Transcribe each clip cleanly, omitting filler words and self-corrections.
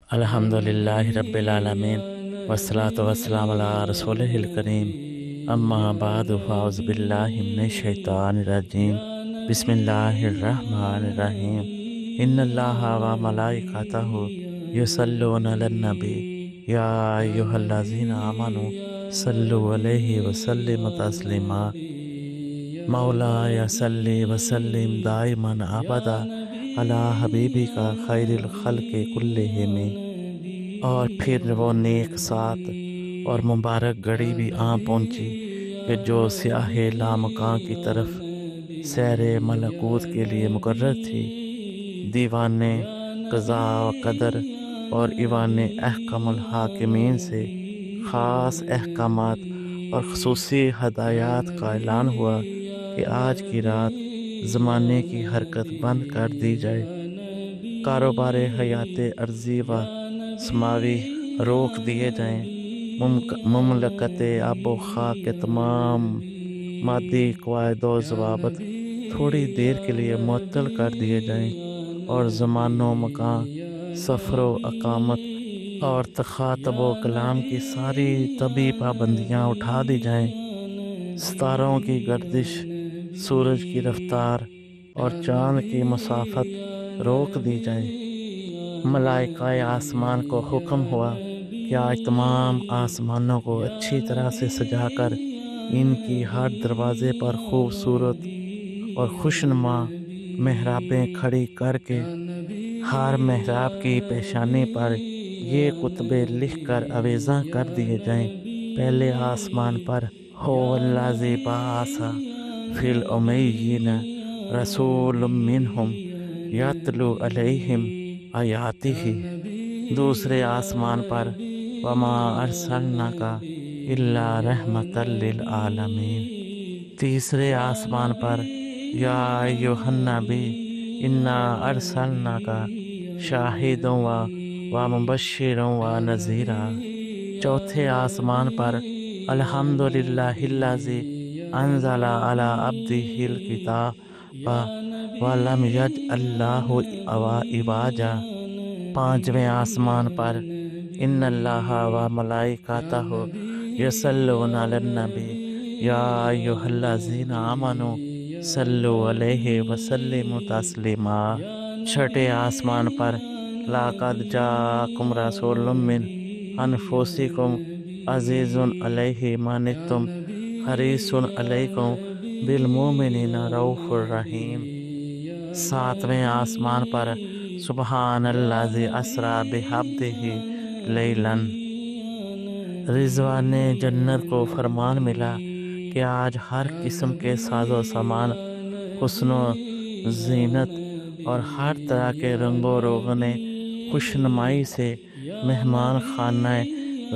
الحمدللہ رب العالمین والصلاة والسلام علی رسولہ الکریم اما بعد فاعوذ باللہ من الشیطان الرجیم بسم اللہ الرحمن الرحیم ان اللہ و ملائکتہ یصلون علی النبی یا ایہا الذین آمنوا صلوا علیہ وسلموا تسلیما مولا صلی وسلم دائما ابدا علی حبیبک خیر الخلق کلہم۔ اور پھر وہ نیک ساتھ اور مبارک گھڑی بھی آن پہنچی کہ جو سیاہ لامکاں کی طرف سیر ملکوت کے لیے مقرر تھی۔ دیوان قضاء و قدر اور ایوان احکم الحاکمین سے خاص احکامات اور خصوصی ہدایات کا اعلان ہوا کہ آج کی رات زمانے کی حرکت بند کر دی جائے، کاروبار حیات ارضی و سماوی روک دیے جائیں، مملکت آب و خاک کے تمام مادی قواعد و ضوابط تھوڑی دیر کے لیے معطل کر دیے جائیں، اور زمان و مکان، سفر و اقامت اور تخاطب و کلام کی ساری طبی پابندیاں اٹھا دی جائیں، ستاروں کی گردش، سورج کی رفتار اور چاند کی مسافت روک دی جائے۔ ملائکہ آسمان کو حکم ہوا کہ آج تمام آسمانوں کو اچھی طرح سے سجا کر ان کی ہر دروازے پر خوبصورت اور خوشنما محرابیں کھڑی کر کے ہر محراب کی پیشانی پر یہ کتبے لکھ کر آویزاں کر دیے جائیں۔ پہلے آسمان پر هو الذی بعث فی الامیین رسول منہم یتلو علیہم آیاتہ، دوسرے آسمان پر وما ارسلناک الا رحمۃ للعالمین، تیسرے آسمان پر یا ایھا النبی انا ارسلناک شاہدا و مبشرا و نذیرا، چوتھے آسمان پر الحمدللہ الذی انزل علی عبدہ الکتاب ولم یجعل لہ عوجا، پانچویں آسمان پر ان اللہ و ملائکتہ یصلون علی النبی یا ایھا الذین آمنوا صلوا علیہ وسلموا تسلیما، چھٹے آسمان پر لقد جاءکم رسول من انفسکم عزیز علیہ ما عنتم حریص علیکم بالمؤمنین رؤوف الرحیم، ساتویں آسمان پر سبحان الذی اسری بعبدہ لیلا، رضوان جنت کو فرمان ملا کہ آج ہر قسم کے ساز و سامان، حسن و زینت اور ہر طرح کے رنگ و روغن خوشنمائی سے مہمان خانہ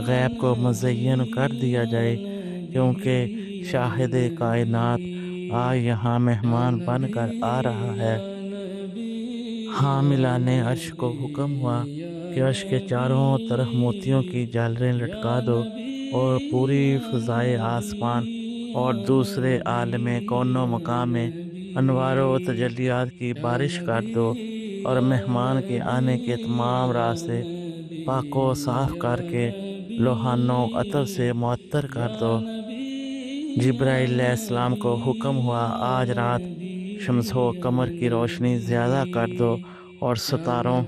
غیب کو مزین کر دیا جائے، کیونکہ شاہد کائنات آج یہاں مہمان بن کر آ رہا ہے۔ حاملان عرش کو حکم ہوا کہ عرش کے چاروں طرف موتیوں کی جھالریں لٹکا دو اور پوری فضائے آسمان اور دوسرے عالم کون و مکان میں انوار و تجلیات کی بارش کر دو، اور مہمان کے آنے کے تمام راستے پاک و صاف کر کے لوہان و عطر سے معطر کر دو۔ جبرائیل علیہ السلام کو حکم ہوا آج رات شمس و قمر کی روشنی زیادہ کر دو اور ستاروں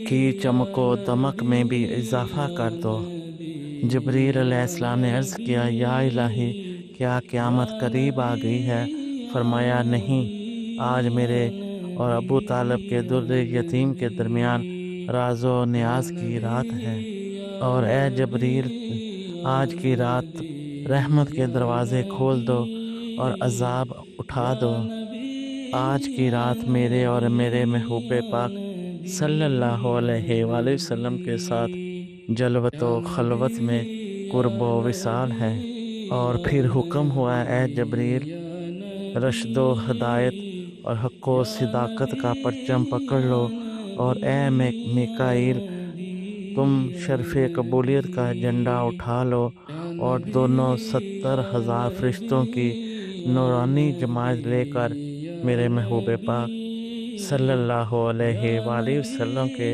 کی چمک و دمک میں بھی اضافہ کر دو۔ جبرائیل علیہ السلام نے عرض کیا یا الہی، کیا قیامت قریب آ گئی ہے؟ فرمایا نہیں، آج میرے اور ابو طالب کے در یتیم کے درمیان راز و نیاز کی رات ہے، اور اے جبرائیل، آج کی رات رحمت کے دروازے کھول دو اور عذاب اٹھا دو۔ آج کی رات میرے اور میرے محبوب پاک صلی اللہ علیہ وآلہ وسلم کے ساتھ جلوت و خلوت میں قرب و وصال ہے۔ اور پھر حکم ہوا اے جبرائیل، رشد و ہدایت اور حق و صداقت کا پرچم پکڑ لو، اور اے میکائیل، تم شرف قبولیت کا جھنڈا اٹھا لو اور دونوں 70,000 فرشتوں کی نورانی جماعت لے کر میرے محبوب پاک صلی اللہ علیہ وآلہ وسلم کے